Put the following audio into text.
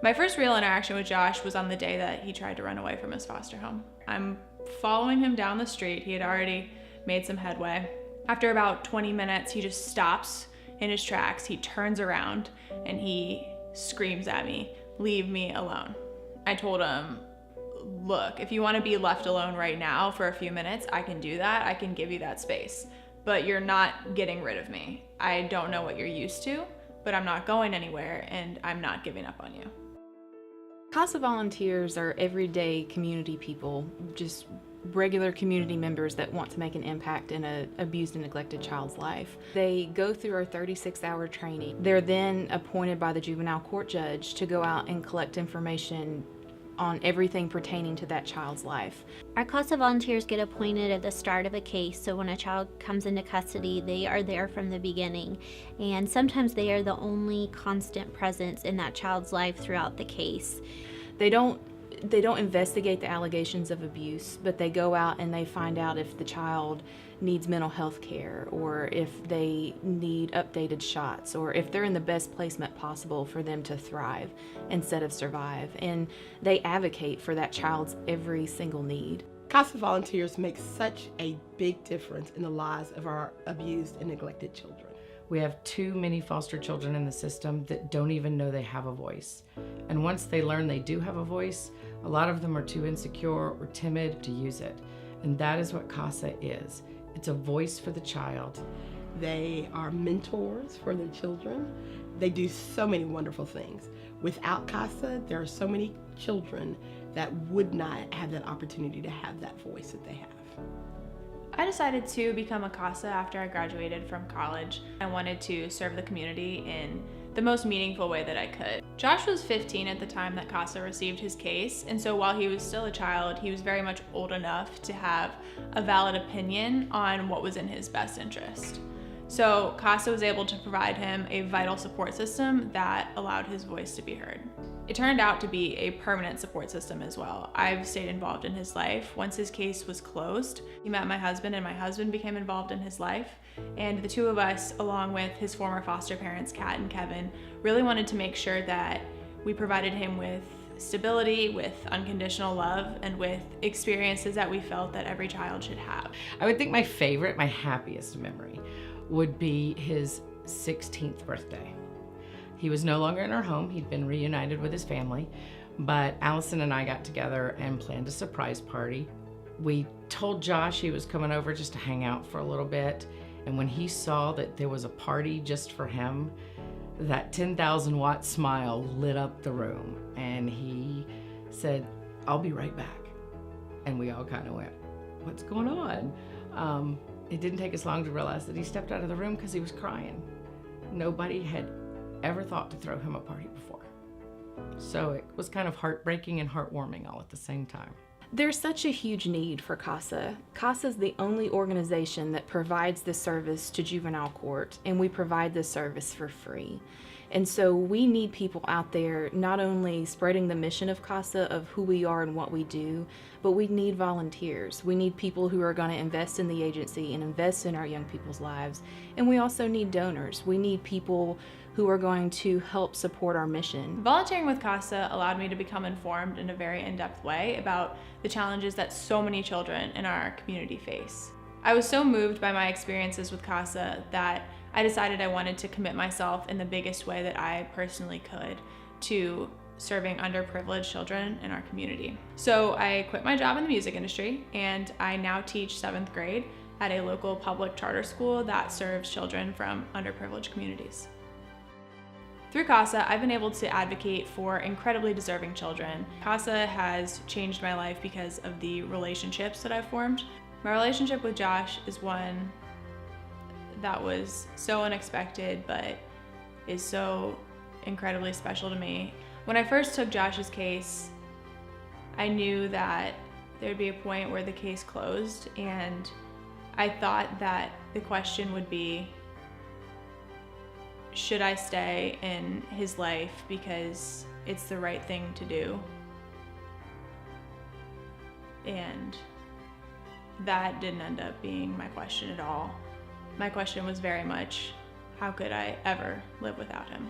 My first real interaction with Josh was on the day that he tried to run away from his foster home. I'm following him down the street. He had already made some headway. After about 20 minutes, he just stops in his tracks. He turns around and he screams at me, "Leave me alone." I told him, "Look, if you want to be left alone right now for a few minutes, I can do that. I can give you that space, but you're not getting rid of me. I don't know what you're used to, but I'm not going anywhere and I'm not giving up on you." CASA volunteers are everyday community people, just regular community members that want to make an impact in an abused and neglected child's life. They go through our 36-hour training. They're then appointed by the juvenile court judge to go out and collect information on everything pertaining to that child's life. Our CASA volunteers get appointed at the start of a case, so when a child comes into custody, they are there from the beginning. And sometimes they are the only constant presence in that child's life throughout the case. They don't investigate the allegations of abuse, but they go out and they find out if the child needs mental health care, or if they need updated shots, or if they're in the best placement possible for them to thrive instead of survive. And they advocate for that child's every single need. CASA volunteers make such a big difference in the lives of our abused and neglected children. We have too many foster children in the system that don't even know they have a voice. And once they learn they do have a voice, a lot of them are too insecure or timid to use it. And that is what CASA is. It's a voice for the child. They are mentors for their children. They do so many wonderful things. Without CASA, there are so many children that would not have that opportunity to have that voice that they have. I decided to become a CASA after I graduated from college. I wanted to serve the community in the most meaningful way that I could. Josh was 15 at the time that CASA received his case, and so while he was still a child, he was very much old enough to have a valid opinion on what was in his best interest. So CASA was able to provide him a vital support system that allowed his voice to be heard. It turned out to be a permanent support system as well. I've stayed involved in his life. Once his case was closed, he met my husband and my husband became involved in his life. And the two of us, along with his former foster parents, Kat and Kevin, really wanted to make sure that we provided him with stability, with unconditional love, and with experiences that we felt that every child should have. I would think my favorite, my happiest memory would be his 16th birthday. He was no longer in our home. He'd been reunited with his family, but Allison and I got together and planned a surprise party. We told Josh he was coming over just to hang out for a little bit, and when he saw that there was a party just for him, that 10,000 watt smile lit up the room, and he said, "I'll be right back." And we all kind of went, "What's going on?" It didn't take us long to realize that he stepped out of the room because he was crying. Nobody had ever thought to throw him a party before. So it was kind of heartbreaking and heartwarming all at the same time. There's such a huge need for CASA. CASA is the only organization that provides this service to juvenile court, and we provide this service for free. And so we need people out there not only spreading the mission of CASA of who we are and what we do, but we need volunteers. We need people who are going to invest in the agency and invest in our young people's lives. And we also need donors. We need people who are going to help support our mission. Volunteering with CASA allowed me to become informed in a very in-depth way about the challenges that so many children in our community face. I was so moved by my experiences with CASA that I decided I wanted to commit myself in the biggest way that I personally could to serving underprivileged children in our community. So I quit my job in the music industry, and I now teach 7th grade at a local public charter school that serves children from underprivileged communities. Through CASA, I've been able to advocate for incredibly deserving children. CASA has changed my life because of the relationships that I've formed. My relationship with Josh is one that was so unexpected, but is so incredibly special to me. When I first took Josh's case, I knew that there'd be a point where the case closed, and I thought that the question would be, should I stay in his life because it's the right thing to do? And that didn't end up being my question at all. My question was very much, how could I ever live without him?